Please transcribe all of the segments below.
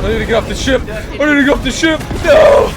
I need to get off the ship. I need to get off the ship. No!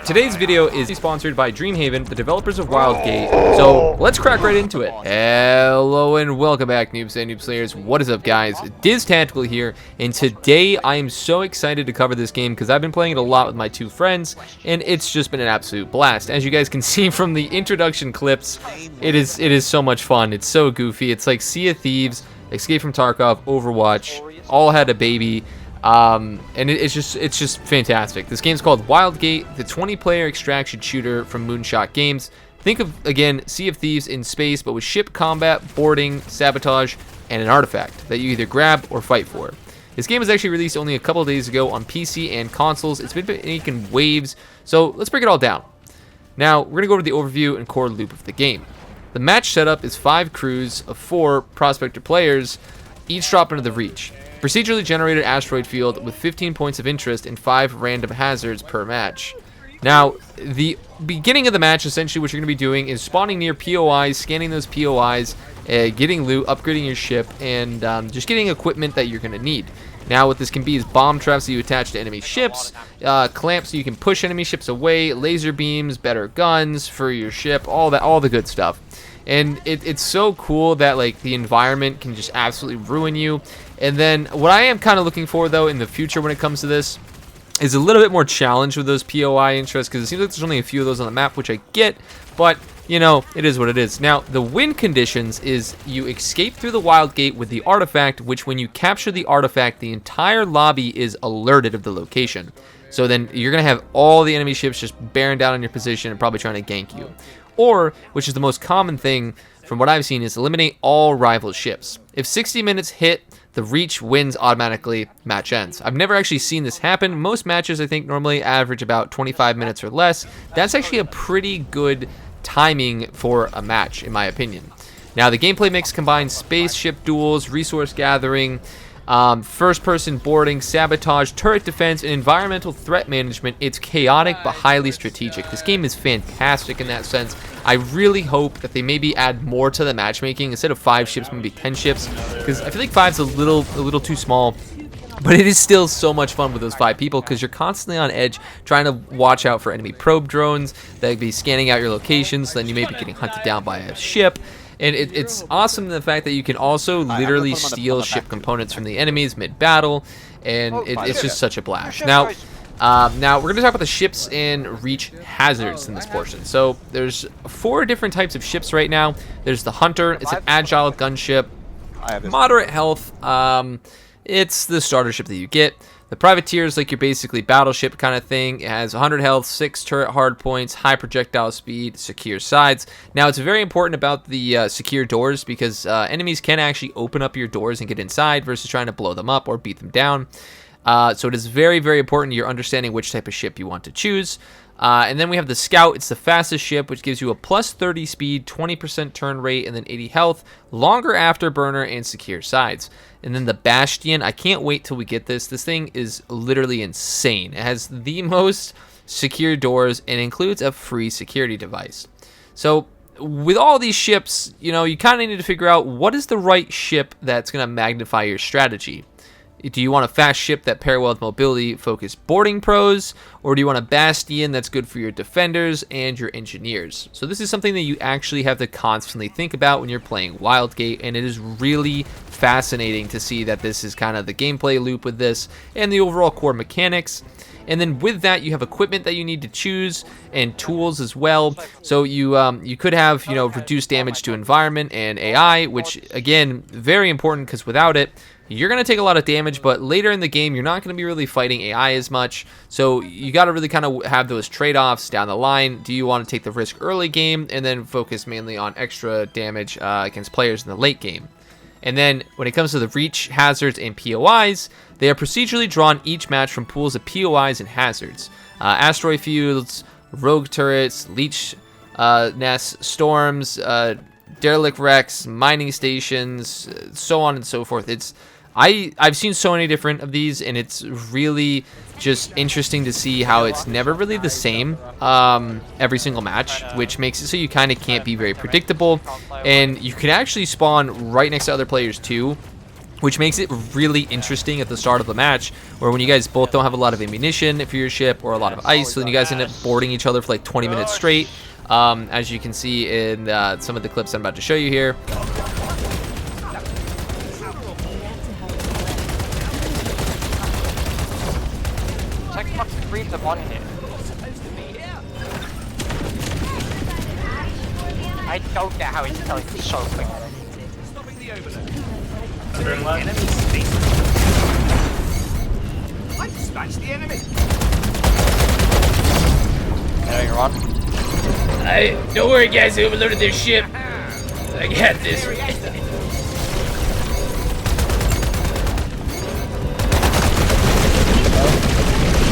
Today's video is sponsored by Dreamhaven, the developers of WildGate. So let's crack right into it. Hello and welcome back, noobs and noob slayers. What is up, guys? Diz Tactical here, and today I am so excited to cover this game because I've been playing it a lot with my two friends, and it's just been an absolute blast. As you guys can see from the introduction clips, it is so much fun. It's so goofy. It's like Sea of Thieves, Escape from Tarkov, Overwatch, all had a baby. And it's just fantastic. This game's called WildGate, the 20-player extraction shooter from Moonshot Games. Think of, again, Sea of Thieves in space, but with ship combat, boarding, sabotage, and an artifact that you either grab or fight for. This game was actually released only a couple of days ago on PC and consoles. It's been making waves, so let's break it all down. Now, we're going to go over the overview and core loop of the game. The match setup is 5 crews of 4 prospector players, each drop into the Reach. Procedurally generated asteroid field with 15 points of interest and 5 random hazards per match. Now, the beginning of the match, essentially what you're going to be doing is spawning near POIs, scanning those POIs, getting loot, upgrading your ship, and just getting equipment that you're going to need. Now, what this can be is bomb traps that you attach to enemy ships, clamps so you can push enemy ships away, laser beams, better guns for your ship, all the good stuff. And it's so cool that like the environment can just absolutely ruin you. And then what I am kind of looking for though in the future when it comes to this is a little bit more challenge with those POI interests, because it seems like there's only a few of those on the map, which I get, but you know, it is what it is. Now, the win conditions is you escape through the wild gate with the artifact, which when you capture the artifact, the entire lobby is alerted of the location. So then you're going to have all the enemy ships just bearing down on your position and probably trying to gank you. Or, which is the most common thing from what I've seen, is eliminate all rival ships. If 60 minutes hit, the Reach wins automatically, match ends. I've never actually seen this happen. Most matches, I think, normally average about 25 minutes or less. That's actually a pretty good timing for a match, in my opinion. Now, the gameplay mix combines spaceship duels, resource gathering, first-person boarding, sabotage, turret defense, and environmental threat management. It's chaotic but highly strategic. This game is fantastic in that sense. I really hope that they maybe add more to the matchmaking. Instead of 5 ships, maybe 10 ships, because I feel like 5's a little too small. But it is still so much fun with those 5 people, because you're constantly on edge trying to watch out for enemy probe drones that could be scanning out your locations. Then you may be getting hunted down by a ship. And it's awesome in the fact that you can also literally steal ship components from the enemies mid-battle, and it's just such a blast. Now we're going to talk about the ships and Reach hazards in this portion. So there's 4 different types of ships right now. There's the Hunter. It's an agile gunship, moderate health. It's the starter ship that you get. The Privateer is like your basically battleship kind of thing. It has 100 health, 6 turret hard points, high projectile speed, secure sides. Now, it's very important about the secure doors, because enemies can actually open up your doors and get inside versus trying to blow them up or beat them down. So it is very, very important you're understanding which type of ship you want to choose. And then we have the Scout. It's the fastest ship, which gives you a plus 30 speed, 20% turn rate, and then 80 health, longer afterburner, and secure sides. And then the Bastion, I can't wait till we get this. This thing is literally insane. It has the most secure doors and includes a free security device. So with all these ships, you know, you kind of need to figure out what is the right ship that's going to magnify your strategy. Do you want a fast ship that pair well with mobility-focused boarding pros, or do you want a Bastion that's good for your defenders and your engineers? So this is something that you actually have to constantly think about when you're playing WildGate, and it is really fascinating to see that this is kind of the gameplay loop with this and the overall core mechanics. And then with that, you have equipment that you need to choose and tools as well. So you could have, you know, reduced damage to environment and AI, which again, very important, because without it, you're going to take a lot of damage, but later in the game, you're not going to be really fighting AI as much. So you got to really kind of have those trade-offs down the line. Do you want to take the risk early game and then focus mainly on extra damage against players in the late game? And then when it comes to the Reach, hazards, and POIs, they are procedurally drawn each match from pools of POIs and hazards. Asteroid fields, rogue turrets, leech nests, storms, derelict wrecks, mining stations, so on and so forth. I've seen so many different of these, and it's really just interesting to see how it's never really the same every single match, which makes it so you kind of can't be very predictable, and you can actually spawn right next to other players too. which makes it really interesting at the start of the match, where when you guys both don't have a lot of ammunition for your ship or a lot of ice, so then you guys end up boarding each other for like 20 minutes straight, as you can see in some of the clips I'm about to show you here. I don't get how he's killing so quick. I dispatched the enemy. There you're on. Don't worry, guys. I overloaded their ship. I got this.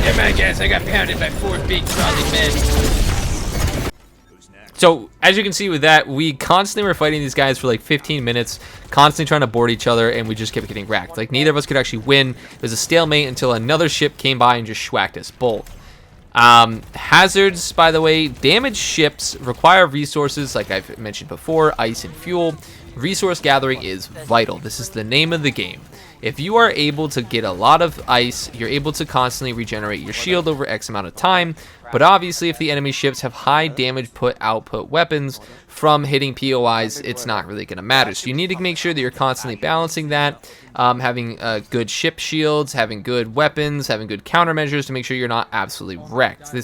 Never mind, guys. I got pounded by 4 big trolley men. So, as you can see with that, we constantly were fighting these guys for like 15 minutes, constantly trying to board each other, and we just kept getting wrecked. Like, neither of us could actually win. It was a stalemate until another ship came by and just schwacked us both. Hazards, by the way, damaged ships require resources, like I've mentioned before, ice and fuel. Resource gathering is vital. This is the name of the game. If you are able to get a lot of ice, you're able to constantly regenerate your shield over X amount of time. But obviously, if the enemy ships have high damage output weapons from hitting POIs, it's not really going to matter. So you need to make sure that you're constantly balancing that, having good ship shields, having good weapons, having good countermeasures to make sure you're not absolutely wrecked.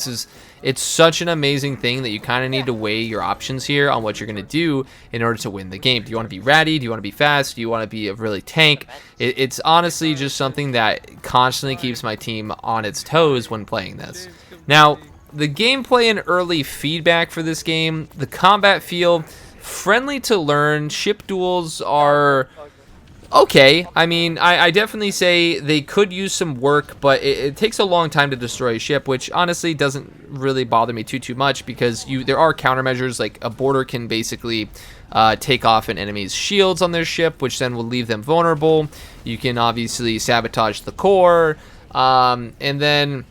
It's such an amazing thing that you kind of need to weigh your options here on what you're going to do in order to win the game. Do you want to be ratty? Do you want to be fast? Do you want to be a really tank? It's honestly just something that constantly keeps my team on its toes when playing this. Now, the gameplay and early feedback for this game, the combat feel friendly to learn. Ship duels are okay. I mean, I definitely say they could use some work, but it takes a long time to destroy a ship, which honestly doesn't really bother me too much, because there are countermeasures. Like a boarder can basically take off an enemy's shields on their ship, which then will leave them vulnerable. You can obviously sabotage the core, and then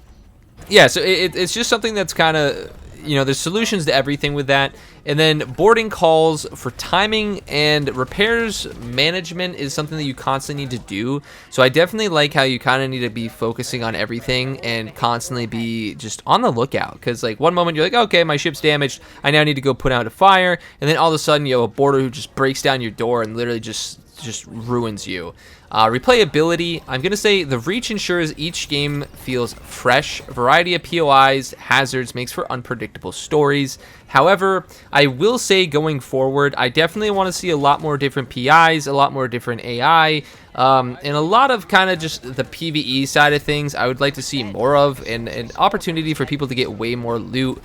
yeah, so it's just something that's kind of, there's solutions to everything with that. And then boarding calls for timing and repairs management is something that you constantly need to do. So I definitely like how you kind of need to be focusing on everything and constantly be just on the lookout. Because like one moment you're like, okay, my ship's damaged, I now need to go put out a fire. And then all of a sudden you have a boarder who just breaks down your door and literally just ruins you. Replayability, I'm going to say the reach ensures each game feels fresh. Variety of POIs, hazards makes for unpredictable stories. However, I will say going forward, I definitely want to see a lot more different PIs, a lot more different AI, and a lot of kind of just the PvE side of things I would like to see more of, and an opportunity for people to get way more loot,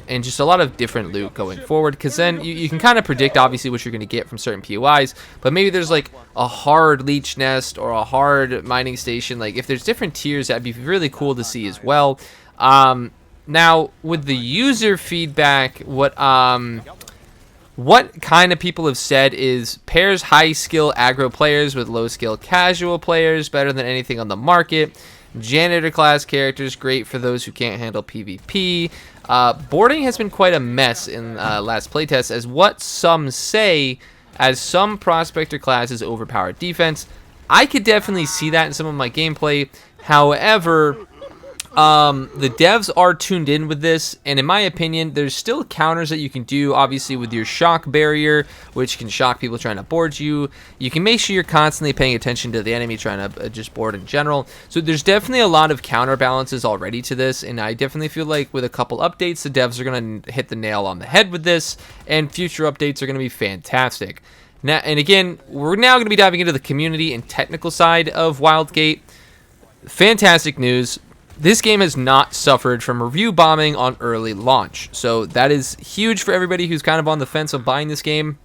and just a lot of different loot going forward, because then you can kind of predict obviously what you're going to get from certain POIs, but maybe there's like a hard leech nest or a hard mining station. Like if there's different tiers, that'd be really cool to see as well. Now with the user feedback, what kind of people have said is pairs high skill aggro players with low skill casual players better than anything on the market. Janitor class characters great for those who can't handle PvP. Boarding has been quite a mess in last playtest, as what some say, as some prospector classes overpowered defense. I could definitely see that in some of my gameplay. However, the devs are tuned in with this, and in my opinion, there's still counters that you can do, obviously with your shock barrier, which can shock people trying to board you. You can make sure you're constantly paying attention to the enemy trying to just board in general. So there's definitely a lot of counterbalances already to this, and I definitely feel like with a couple updates, the devs are going to hit the nail on the head with this, and future updates are going to be fantastic. Now, and again, we're now going to be diving into the community and technical side of WildGate. Fantastic news. This game has not suffered from review bombing on early launch, so that is huge for everybody who's kind of on the fence of buying this game.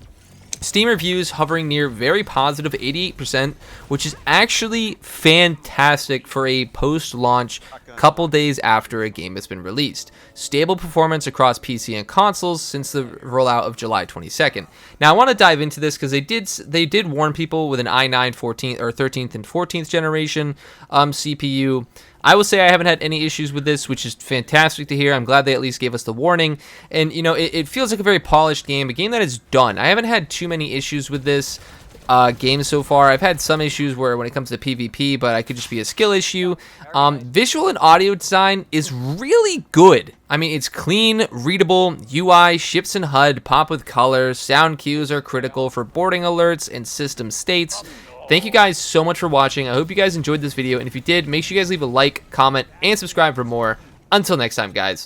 Steam reviews hovering near very positive 88%, which is actually fantastic for a post-launch couple days after a game has been released. Stable performance across PC and consoles since the rollout of July 22nd. Now I want to dive into this because they did warn people with an i9 13th and 14th generation CPU. I will say I haven't had any issues with this, which is fantastic to hear. I'm glad they at least gave us the warning. And, you know, it feels like a very polished game, a game that is done. I haven't had too many issues with this game so far. I've had some issues where when it comes to PvP, but I could just be a skill issue. Visual and audio design is really good. I mean, it's clean, readable, UI, ships and HUD, pop with color, sound cues are critical for boarding alerts and system states. Thank you guys so much for watching. I hope you guys enjoyed this video, and if you did, make sure you guys leave a like, comment, and subscribe for more. Until next time, guys.